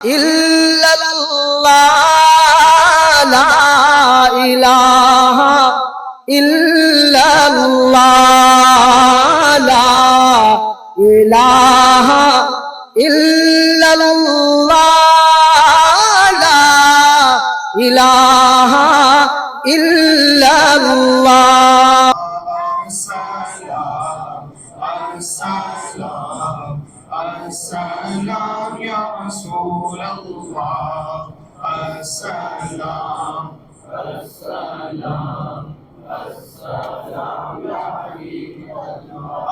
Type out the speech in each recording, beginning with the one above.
إلا الله لا إله إلا الله لا إله إلا الله لا إله إلا الله السلام السلام السلام يا رسول الله السلام السلام السلام يا حبيب الله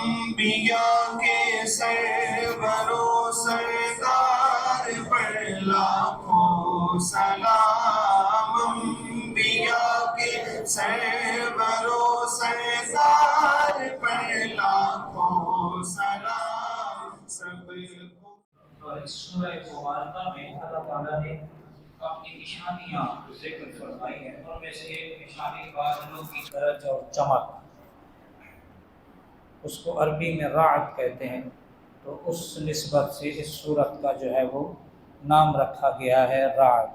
انبیاء کے سرور و سردار پر لاکھوں سلام انبیاء کے سرور و سردار پر لاکھوں سلام سب کو۔ اور اس سورہ مبارکہ میں اللہ تعالیٰ نے اپنی نشانیاں ذکر فرمائی ہیں، ان میں سے ایک نشانی بادلوں کی گرج اور چمک، اس کو عربی میں رعد کہتے ہیں، تو اس نسبت سے اس سورت کا جو ہے وہ نام رکھا گیا ہے رعد۔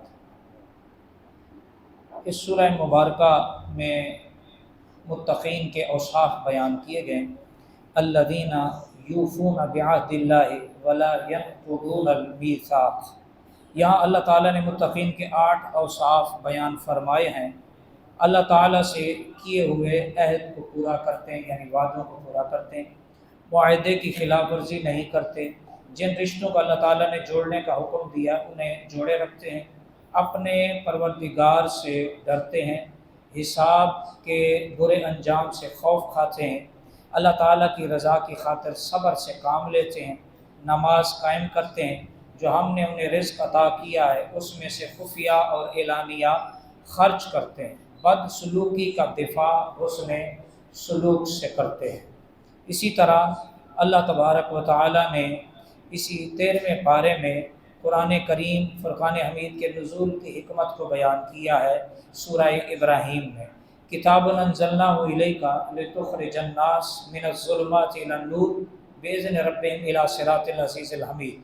اس سورہ مبارکہ میں متقین کے اوصاف بیان کیے گئے، الذین یوفون بعہد اللہ ولا ینقضون المیثاق۔ یہاں اللہ تعالیٰ نے متقین کے 8 اوصاف بیان فرمائے ہیں۔ اللہ تعالیٰ سے کیے ہوئے عہد کو پورا کرتے ہیں، یعنی وعدوں کو پورا کرتے ہیں، معاہدے کی خلاف ورزی نہیں کرتے، جن رشتوں کو اللہ تعالیٰ نے جوڑنے کا حکم دیا انہیں جوڑے رکھتے ہیں، اپنے پروردگار سے ڈرتے ہیں، حساب کے برے انجام سے خوف کھاتے ہیں، اللہ تعالیٰ کی رضا کی خاطر صبر سے کام لیتے ہیں، نماز قائم کرتے ہیں، جو ہم نے انہیں رزق عطا کیا ہے اس میں سے خفیہ اور اعلانیہ خرچ کرتے ہیں، بد سلوکی کا دفاع حسن سلوک سے کرتے ہیں۔ اسی طرح اللہ تبارک و تعالیٰ نے اسی 13ویں پارے میں قرآن کریم فرقان حمید کے نزول کی حکمت کو بیان کیا ہے سورہ ابراہیم میں، کتاب انزلناہ الیک لتخرج الناس من الظلمات الی النور باذن ربہم الی صراط العزیز الحمید۔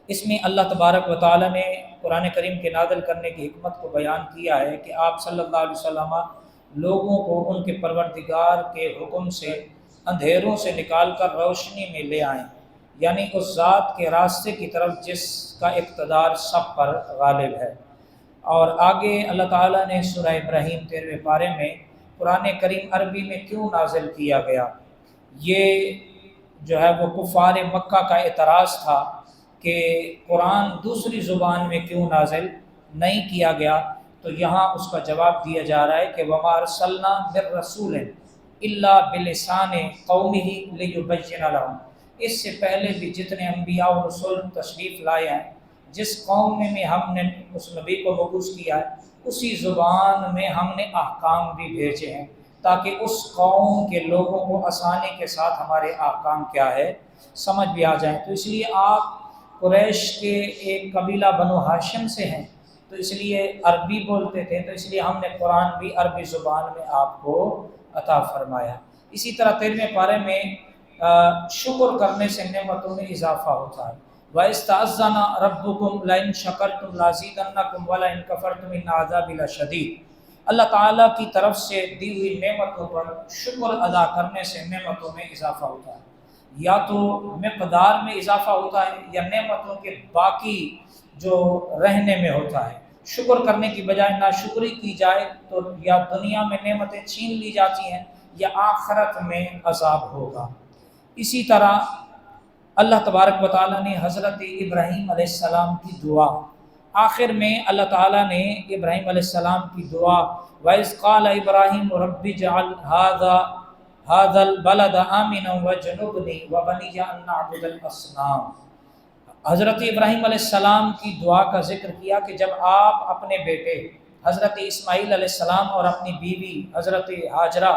اس میں اللہ تبارک و تعالیٰ نے قرآن کریم کے نازل کرنے کی حکمت کو بیان کیا ہے کہ آپ صلی اللہ علیہ وسلم لوگوں کو ان کے پروردگار کے حکم سے اندھیروں سے نکال کر روشنی میں لے آئیں، یعنی اس ذات کے راستے کی طرف جس کا اقتدار سب پر غالب ہے۔ اور آگے اللہ تعالیٰ نے سورہ ابراہیم 13ویں پارے میں قرآن کریم عربی میں کیوں نازل کیا گیا، یہ جو ہے وہ کفار مکہ کا اعتراض تھا کہ قرآن دوسری زبان میں کیوں نازل نہیں کیا گیا، تو یہاں اس کا جواب دیا جا رہا ہے کہ وَمَا أَرْسَلْنَا مِن رَّسُولٍ إِلَّا بِلِسَانِ قَوْمِهِ لِيُبَيِّنَ لَهُمْ۔ اس سے پہلے بھی جتنے انبیاء و رسول تشریف لائے ہیں، جس قوم میں ہم نے اس نبی کو مبعوث کیا ہے اسی زبان میں ہم نے احکام بھی بھیجے ہیں، تاکہ اس قوم کے لوگوں کو آسانی کے ساتھ ہمارے احکام کیا ہے سمجھ بھی آ جائیں۔ تو اس لیے آپ قریش کے ایک قبیلہ بنو ہاشم سے ہیں، تو اس لیے عربی بولتے تھے، تو اس لیے ہم نے قرآن بھی عربی زبان میں آپ کو عطا فرمایا۔ اسی طرح 13ویں پارے میں شکر کرنے سے نعمتوں میں اضافہ ہوتا ہے، وَإِسْتَأْذَنَ رَبُّكُمْ لَئِن شَكَرْتُمْ لَأَزِيدَنَّكُمْ وَلَئِن كَفَرْتُمْ إِنَّ عَذَابِي لَشَدِيدٌ۔ اللہ تعالیٰ کی طرف سے دی ہوئی نعمتوں پر شکر ادا کرنے سے نعمتوں میں اضافہ ہوتا ہے، یا تو مقدار میں اضافہ ہوتا ہے یا نعمتوں کے باقی جو رہنے میں ہوتا ہے۔ شکر کرنے کی بجائے ناشکری کی جائے تو یا دنیا میں نعمتیں چھین لی جاتی ہیں یا آخرت میں عذاب ہوگا۔ اسی طرح اللہ تبارک و تعالیٰ نے حضرت ابراہیم علیہ السلام کی دعا، آخر میں اللہ تعالیٰ نے ابراہیم علیہ السلام کی دعا وَإِذْ قَالَ إِبْرَاهِيمُ رَبِّ اجْعَلْ هَذَا الْبَلَدَ آمِنًا وَاجْنُبْنِي وَبَنِيَّ أَن نَّعْبُدَ الْأَصْنَامَ۔ حضرت ابراہیم علیہ السلام کی دعا کا ذکر کیا کہ جب آپ اپنے بیٹے حضرت اسماعیل علیہ السلام اور اپنی بیوی حضرت ہاجرہ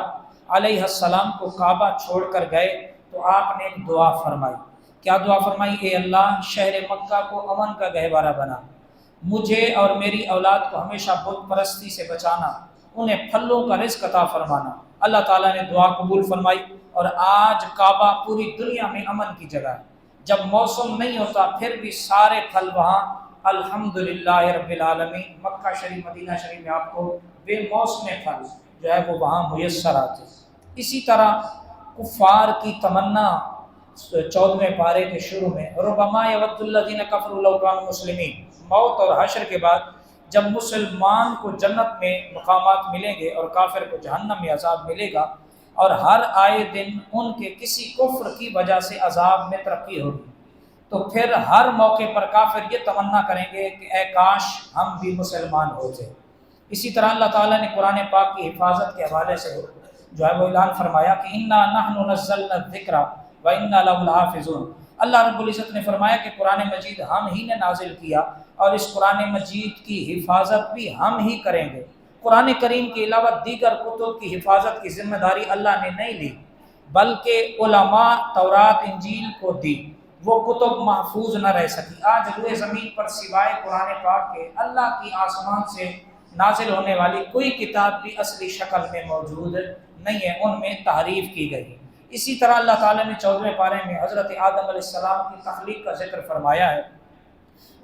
علیہ السلام کو کعبہ چھوڑ کر گئے تو آپ نے ایک دعا فرمائی۔ کیا دعا فرمائی؟ اے اللہ شہر مکہ کو امن کا گہوارہ بنا، مجھے اور میری اولاد کو ہمیشہ بت پرستی سے بچانا، انہیں پھلوں کا رزق عطا فرمانا۔ اللہ تعالیٰ نے دعا قبول فرمائی اور آج کعبہ پوری دنیا میں امن کی جگہ ہے۔ جب موسم نہیں ہوتا پھر بھی سارے پھل وہاں الحمدللہ رب العالمین، مکہ شریف مدینہ شریف میں آپ کو بے موسم پھل جو ہے وہ وہاں میسر آتے۔ اسی طرح کفار کی تمنا 14ویں پارے کے شروع میں ربما یود الذین کفروا لو کانوا مسلمین، موت اور حشر کے بعد جب مسلمان کو جنت میں مقامات ملیں گے اور کافر کو جہنم میں عذاب ملے گا، اور ہر آئے دن ان کے کسی کفر کی وجہ سے عذاب میں ترقی ہوگی، تو پھر ہر موقع پر کافر یہ تمنا کریں گے کہ اے کاش ہم بھی مسلمان ہوتے۔ اسی طرح اللہ تعالیٰ نے قرآن پاک کی حفاظت کے حوالے سے جو ہے وہ اعلان فرمایا کہ انا نحن نزلنا الذکر وانا لہ لحافظون۔ اللہ رب العزت نے فرمایا کہ قرآن مجید ہم ہی نے نازل کیا اور اس قرآن مجید کی حفاظت بھی ہم ہی کریں گے۔ قرآن کریم کے علاوہ دیگر کتب کی حفاظت کی ذمہ داری اللہ نے نہیں لی، بلکہ علماء تورات انجیل کو دی، وہ کتب محفوظ نہ رہ سکی۔ آج روئے زمین پر سوائے قرآن پاک کے اللہ کی آسمان سے نازل ہونے والی کوئی کتاب بھی اصلی شکل میں موجود نہیں ہے، ان میں تحریف کی گئی۔ اسی طرح اللہ تعالیٰ نے 14ویں پارے میں حضرت آدم علیہ السلام کی تخلیق کا ذکر فرمایا ہے،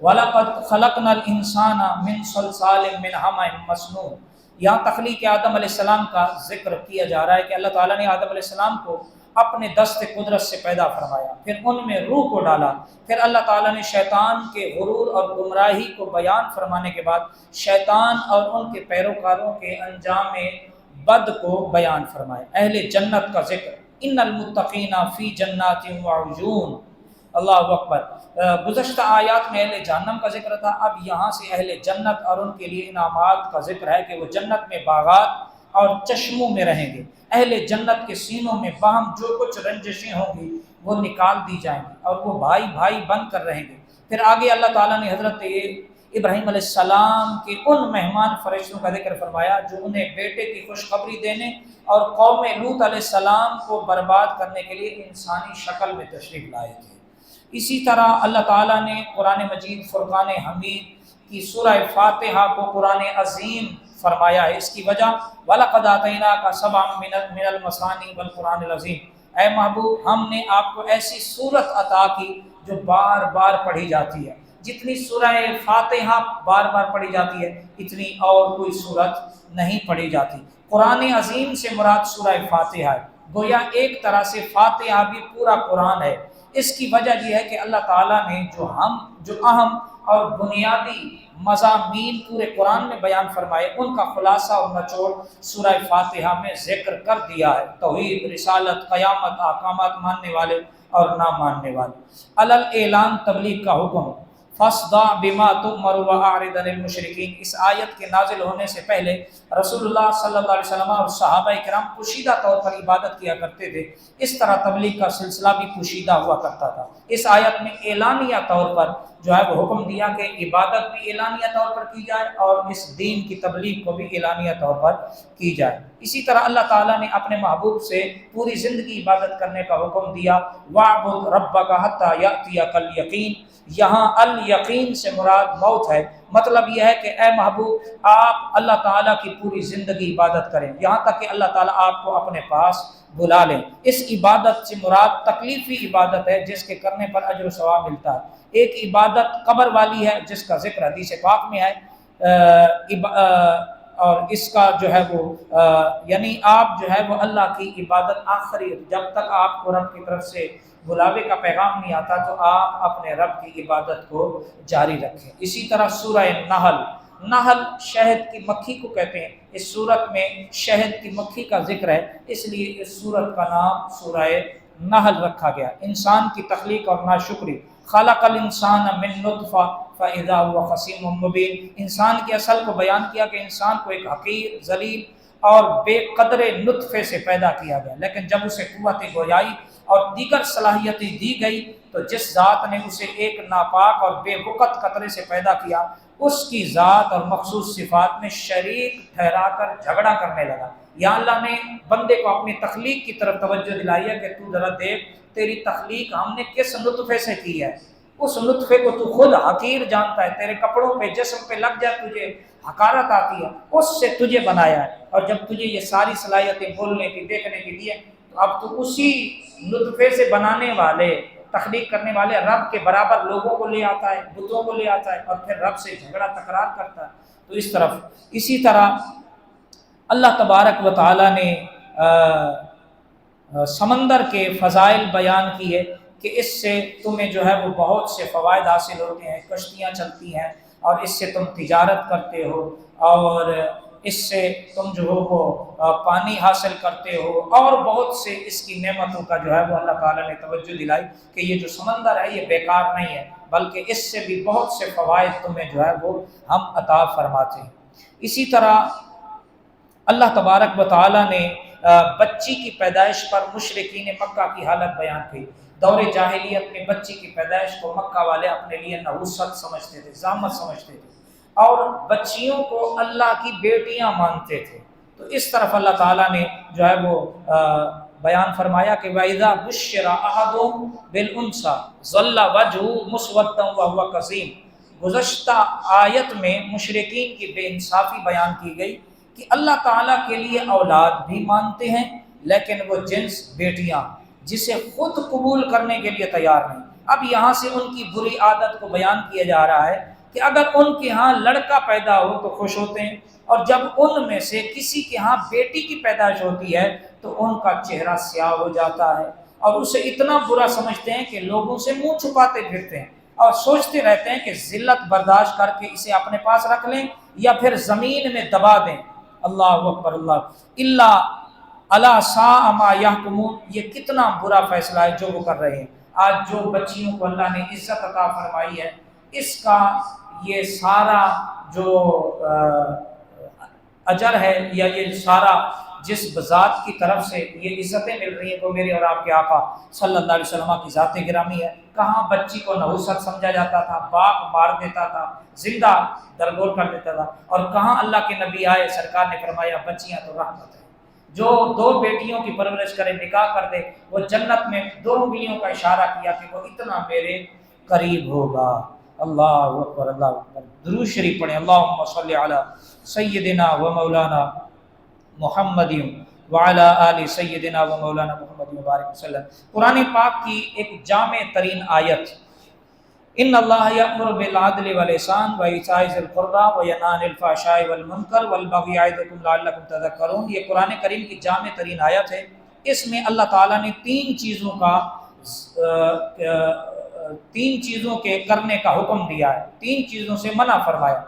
وَلَقَدْ خَلَقْنَا الْإِنسَانَ مِنْ صَلْصَالٍ مِنْ حَمَإٍ مَسْنُونٍ۔ یہاں تخلیق آدم علیہ السلام کا ذکر کیا جا رہا ہے کہ اللہ تعالیٰ نے آدم علیہ السلام کو اپنے دست قدرت سے پیدا فرمایا، پھر ان میں روح کو ڈالا، پھر اللہ تعالیٰ نے شیطان کے غرور اور گمراہی کو بیان فرمانے کے بعد شیطان اور ان کے پیروکاروں کے انجام بد کو بیان فرمایا۔ اہل جنت کا ذکر، ان المتقین فی جنات وعیون، اللہ اکبر۔ گزشتہ آیات میں اہل جہنم کا ذکر تھا، اب یہاں سے اہل جنت اور ان کے لیے انعامات کا ذکر ہے کہ وہ جنت میں باغات اور چشموں میں رہیں گے۔ اہل جنت کے سینوں میں باہم جو کچھ رنجشیں ہوں گی وہ نکال دی جائیں گی اور وہ بھائی بھائی بن کر رہیں گے۔ پھر آگے اللہ تعالیٰ نے حضرت ابراہیم علیہ السلام کے ان مہمان فرشتوں کا ذکر فرمایا جو انہیں بیٹے کی خوشخبری دینے اور قوم لوط علیہ السلام کو برباد کرنے کے لیے انسانی شکل میں تشریف لائے تھے۔ اسی طرح اللہ تعالیٰ نے قرآن مجید فرقان حمید کی سورہ فاتحہ کو قرآن عظیم فرمایا ہے۔ اس کی وجہ وَلَقَدْ آتَيْنَاكَ سَبْعًا مِنَ الْمَثَانِي وَالْقُرْآنِ الْعَظِيمِ، اے محبوب ہم نے آپ کو ایسی سورت عطا کی جو بار بار پڑھی جاتی ہے۔ جتنی سورہ فاتحہ بار بار پڑھی جاتی ہے اتنی اور کوئی سورت نہیں پڑھی جاتی۔ قرآن عظیم سے مراد سورہ فاتحہ ہے، گویا ایک طرح سے فاتحہ بھی پورا قرآن ہے۔ اس کی وجہ یہ ہے کہ اللہ تعالیٰ نے جو اہم اور بنیادی مضامین پورے قرآن میں بیان فرمائے ان کا خلاصہ اور نچوڑ سورہ فاتحہ میں ذکر کر دیا ہے۔ توحید، رسالت، قیامت، احکامات ماننے والے اور نہ ماننے والے۔ علل اعلان تبلیغ کا حکم، فَاصْدَعْ بِمَا تُؤْمَرُ وَأَعْرِضْ عَنِ الْمُشْرِكِينَ۔ اس آیت کے نازل ہونے سے پہلے رسول اللہ صلی اللہ علیہ وسلم اور صحابہ کرام پوشیدہ طور پر عبادت کیا کرتے تھے، اس طرح تبلیغ کا سلسلہ بھی پوشیدہ ہوا کرتا تھا۔ اس آیت میں اعلانیہ طور پر جو ہے وہ حکم دیا کہ عبادت بھی اعلانیہ طور پر کی جائے اور اس دین کی تبلیغ کو بھی اعلانیہ طور پر کی جائے۔ اسی طرح اللہ تعالیٰ نے اپنے محبوب سے پوری زندگی عبادت کرنے کا حکم دیا، وَاعْبُدْ رَبَّكَ حَتَّى يَأْتِيَكَ الْيَقِينُ۔ یہاں الیقین سے مراد موت ہے، مطلب یہ ہے کہ اے محبوب آپ اللہ تعالیٰ کی پوری زندگی عبادت کریں یہاں تک کہ اللہ تعالیٰ آپ کو اپنے پاس بلا لیں۔ اس عبادت سے مراد تکلیفی عبادت ہے جس کے کرنے پر اجر و ثواب ملتا ہے۔ ایک عبادت قبر والی ہے جس کا ذکر حدیث پاک میں ہے، اور اس کا جو ہے وہ یعنی آپ جو ہے وہ اللہ کی عبادت آخری جب تک آپ کو رب کی طرف سے بلاوے کا پیغام نہیں آتا تو آپ اپنے رب کی عبادت کو جاری رکھیں۔ اسی طرح سورہ نحل شہد کی مکھی کو کہتے ہیں، اس سورت میں شہد کی مکھی کا ذکر ہے، اس لیے اس سورت کا نام سورہ نحل رکھا گیا۔ انسان کی تخلیق اور ناشکری، خلق الانسان من نطفہ فاذا هو خصیم مبین، انسان کی اصل کو بیان کیا کہ انسان کو ایک حقیر، ذلیل اور بے قدر نطفے سے پیدا کیا گیا، لیکن جب اسے قوت گویائی اور دیگر صلاحیتیں دی گئی تو جس ذات نے اسے ایک ناپاک اور بے وقت قطرے سے پیدا کیا اس کی ذات اور مخصوص صفات میں شریک ٹھہرا کر جھگڑا کرنے لگا۔ یا اللہ نے بندے کو اپنی تخلیق کی طرف توجہ دلائی ہے کہ تو ذرا دیکھ تیری تخلیق ہم نے کس نطفے سے کی ہے، اس نطفے کو تو خود حقیر جانتا ہے، تیرے کپڑوں پہ جسم پہ لگ جائے تجھے حقارت آتی ہے، اس سے تجھے بنایا ہے، اور جب تجھے یہ ساری صلاحیتیں بولنے کی، دیکھنے کی دی ہے تو اب تو اسی نطفے سے بنانے والے تخلیق کرنے والے رب کے برابر لوگوں کو لے آتا ہے، بتوں کو لے آتا ہے، اور پھر رب سے جھگڑا تکرار کرتا ہے۔ تو اس طرف اسی طرح اللہ تبارک و تعالیٰ نے سمندر کے فضائل بیان کیے کہ اس سے تمہیں جو ہے وہ بہت سے فوائد حاصل ہوتے ہیں، کشتیاں چلتی ہیں اور اس سے تم تجارت کرتے ہو، اور اس سے تم جو ہو وہ پانی حاصل کرتے ہو، اور بہت سے اس کی نعمتوں کا جو ہے وہ اللہ تعالیٰ نے توجہ دلائی کہ یہ جو سمندر ہے یہ بیکار نہیں ہے، بلکہ اس سے بھی بہت سے فوائد تمہیں جو ہے وہ ہم عطا فرماتے ہیں۔ اسی طرح اللہ تبارک و تعالیٰ نے بچی کی پیدائش پر مشرکین مکہ کی حالت بیان کی۔ دور جاہلیت میں بچی کی پیدائش کو مکہ والے اپنے لیے نحوست سمجھتے تھے، زحمت سمجھتے تھے، اور بچیوں کو اللہ کی بیٹیاں مانتے تھے۔ تو اس طرف اللہ تعالیٰ نے جو ہے وہ بیان فرمایا کہ وَإِذَا بُشِّرَ أَحَدُهُم بِالْأُنثىٰ ظَلَّ وَجْهُهُ مُسْوَدًّا وَهُوَ كَظِيمٌ۔ گزشتہ آیت میں مشرکین کی بے انصافی بیان کی گئی کہ اللہ تعالیٰ کے لیے اولاد بھی مانتے ہیں، لیکن وہ جنس بیٹیاں جسے خود قبول کرنے کے لیے تیار نہیں۔ اب یہاں سے ان کی بری عادت کو بیان کیا جا رہا ہے کہ اگر ان کے ہاں لڑکا پیدا ہو تو خوش ہوتے ہیں، اور جب ان میں سے کسی کے ہاں بیٹی کی پیدائش ہوتی ہے تو ان کا چہرہ سیاہ ہو جاتا ہے، اور اسے اتنا برا سمجھتے ہیں کہ لوگوں سے منہ چھپاتے پھرتے ہیں، اور سوچتے رہتے ہیں کہ ذلت برداشت کر کے اسے اپنے پاس رکھ لیں یا پھر زمین میں دبا دیں۔ اللہ اکبر، اللہ الا ساء ما یحکمون، یہ کتنا برا فیصلہ ہے جو وہ کر رہے ہیں۔ آج جو بچیوں کو اللہ نے عزت عطا فرمائی ہے، اس کا یہ سارا جو اجر ہے یا یہ سارا جس ذات کی طرف سے یہ عزتیں مل رہی ہیں وہ میرے اور آپ کے آقا صلی اللہ علیہ وسلم کی ذات گرامی ہے۔ کہاں بچی کو نحوست سمجھا جاتا تھا، باپ مار دیتا تھا، زندہ درگور کر دیتا تھا، اور کہاں اللہ کے نبی آئے، سرکار نے فرمایا بچیاں تو رحمت ہے، جو 2 بیٹیوں کی پرورش کرے، نکاح کر دے، وہ جنت میں 2 انگلیوں کا اشارہ کیا کہ وہ اتنا میرے قریب ہوگا۔ اللہ اکبر، اللہ اکبر۔ درود شریف پڑھیں، اللہم صلی علی سیدنا و مولانا محمد وعلی آل سیدنا و مولانا محمد مبارک وسلم۔ قرآن پاک کی ایک جامع ترین آیت، ان اللہ یأمر بالعدل والإحسان وإیتاء ذی القربی وینہی عن الفحشاء والمنکر والبغی یعظکم لعلکم تذکرون۔ یہ قرآن کریم کی جامع ترین آیت ہے۔ اس میں اللہ تعالیٰ نے 3 چیزوں کے کرنے کا حکم دیا ہے، 3 چیزوں سے منع فرمایا۔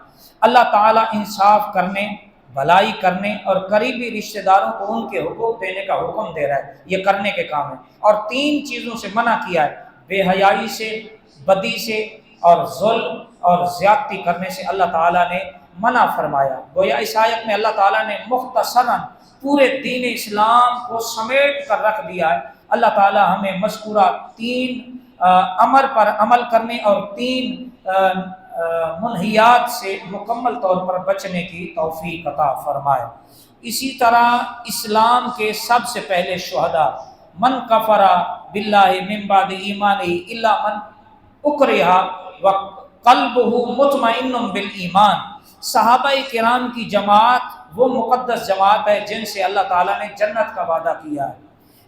اللہ تعالیٰ انصاف کرنے، بھلائی کرنے اور قریبی رشتہ داروں کو ان کے حقوق دینے کا حکم دے رہا ہے، یہ کرنے کے کام ہے۔ اور 3 چیزوں سے منع کیا ہے، بے حیائی سے، بدی سے، اور ظلم اور زیادتی کرنے سے اللہ تعالیٰ نے منع فرمایا۔ گویا اس آیت میں اللہ تعالیٰ نے مختصراً پورے دین اسلام کو سمیٹ کر رکھ دیا ہے۔ اللہ تعالیٰ ہمیں مذکورہ 3 امر پر عمل کرنے اور 3 منہیات سے مکمل طور پر بچنے کی توفیق عطا فرمائے۔ اسی طرح اسلام کے سب سے پہلے شہداء، من کفر باللہ من بعد ایمانہ الا من اکرہ وقلبہ مطمئن بالایمان۔ صحابہ کرام کی جماعت وہ مقدس جماعت ہے جن سے اللہ تعالیٰ نے جنت کا وعدہ کیا ہے۔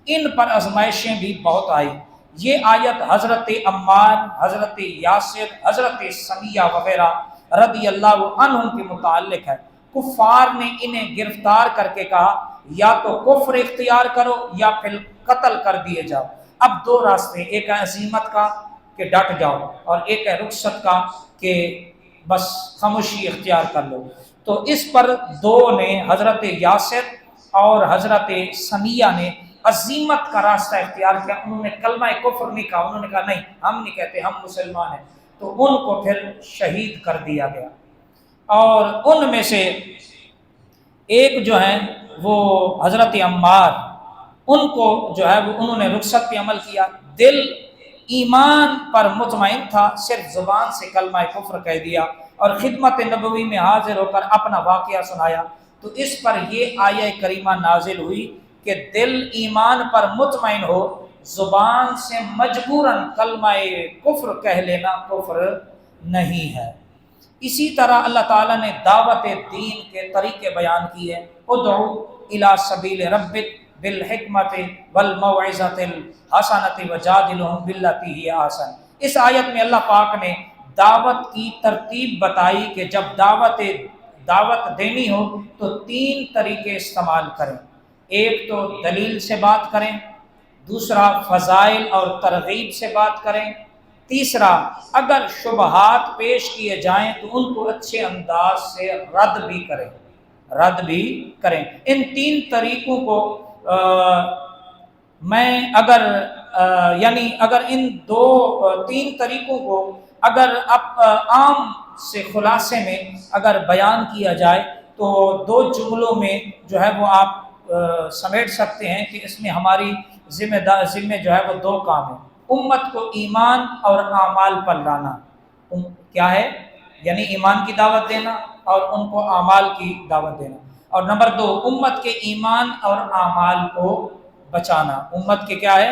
ان پر آزمائشیں بھی بہت آئی۔ یہ آیت حضرت عمار، حضرت یاسر، حضرت سمیہ وغیرہ رضی اللہ عنہم کے متعلق ہے۔ کفار نے انہیں گرفتار کر کے کہا یا تو کفر اختیار کرو یا پھر قتل کر دیے جاؤ۔ اب 2 راستے، ایک ہے عزیمت کا کہ ڈٹ جاؤ، اور ایک ہے رخصت کا کہ بس خاموشی اختیار کر لو۔ تو اس پر 2 نے، حضرت یاسر اور حضرت سمیہ نے عزیمت کا راستہ اختیار کیا۔ انہوں نے کلمہ کفر نہیں کہا، انہوں نے کہا نہیں ہم نہیں کہتے، ہم مسلمان ہیں۔ تو ان کو پھر شہید کر دیا گیا، اور ان میں سے ایک جو ہے وہ حضرت عمار، ان کو جو ہے وہ انہوں نے رخصت پہ عمل کیا، دل ایمان پر مطمئن تھا، صرف زبان سے کلمہ کفر کہہ دیا اور خدمت نبوی میں حاضر ہو کر اپنا واقعہ سنایا۔ تو اس پر یہ آیہ کریمہ نازل ہوئی کہ دل ایمان پر مطمئن ہو، زبان سے مجبوراً کلمہ کفر کہہ لینا کفر نہیں ہے۔ اسی طرح اللہ تعالیٰ نے دعوت دین کے طریقے بیان کیے، ادعو الی سبیل ربک بالحکمت والموعظۃ الحسنۃ وجادلہم باللتی ہی احسن۔ اس آیت میں اللہ پاک نے دعوت کی ترتیب بتائی کہ جب دعوت دینی ہو تو 3 طریقے استعمال کریں۔ ایک تو دلیل سے بات کریں، دوسرا فضائل اور ترغیب سے بات کریں، تیسرا اگر شبہات پیش کیے جائیں تو ان کو اچھے انداز سے رد بھی کریں۔ ان 3 طریقوں کو اگر ان 3 طریقوں کو اگر عام سے خلاصے میں اگر بیان کیا جائے تو 2 جملوں میں جو ہے وہ آپ سمیٹ سکتے ہیں کہ اس میں ہماری ذمہ جو ہے وہ 2 کام ہیں۔ امت کو ایمان اور اعمال پر لانا، کیا ہے؟ یعنی ایمان کی دعوت دینا اور ان کو اعمال کی دعوت دینا۔ اور نمبر 2 امت کے ایمان اور اعمال کو بچانا۔ امت کے کیا ہے؟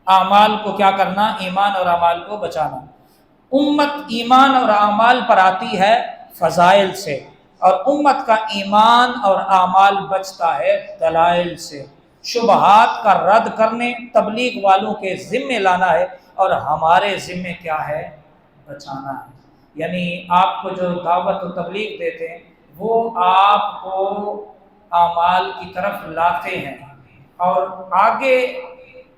اعمال کو کیا کرنا؟ ایمان اور اعمال کو بچانا۔ امت ایمان اور اعمال پر آتی ہے فضائل سے، اور امت کا ایمان اور اعمال بچتا ہے دلائل سے۔ شبہات کا رد کرنے تبلیغ والوں کے ذمے لانا ہے، اور ہمارے ذمے کیا ہے؟ بچانا ہے۔ یعنی آپ کو جو دعوت و تبلیغ دیتے ہیں وہ آپ کو اعمال کی طرف لاتے ہیں، اور آگے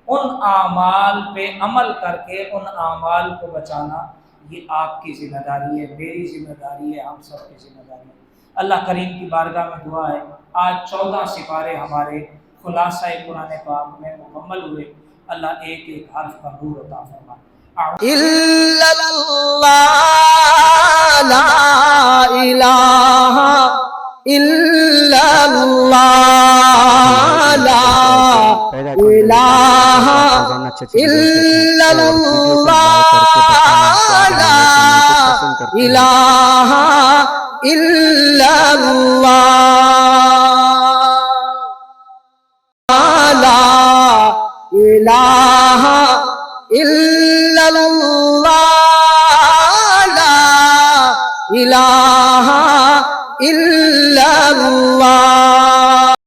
ان اعمال پہ عمل کر کے ان اعمال کو بچانا، یہ آپ کی ذمہ داری ہے، میری ذمہ داری ہے، ہم سب کی ذمہ داری ہے۔ اللہ کریم کی بارگاہ میں دعا ہے، آج 14 سپارے ہمارے خلاصہ قرآن پاک میں مکمل ہوئے۔ اللہ ایک ایک حرف کا نور عطا فرمائے۔ إلا الله لا إله إلا الله لا إله إلا الله لا إله إلا الله لا إله إلا الله لا إله إلا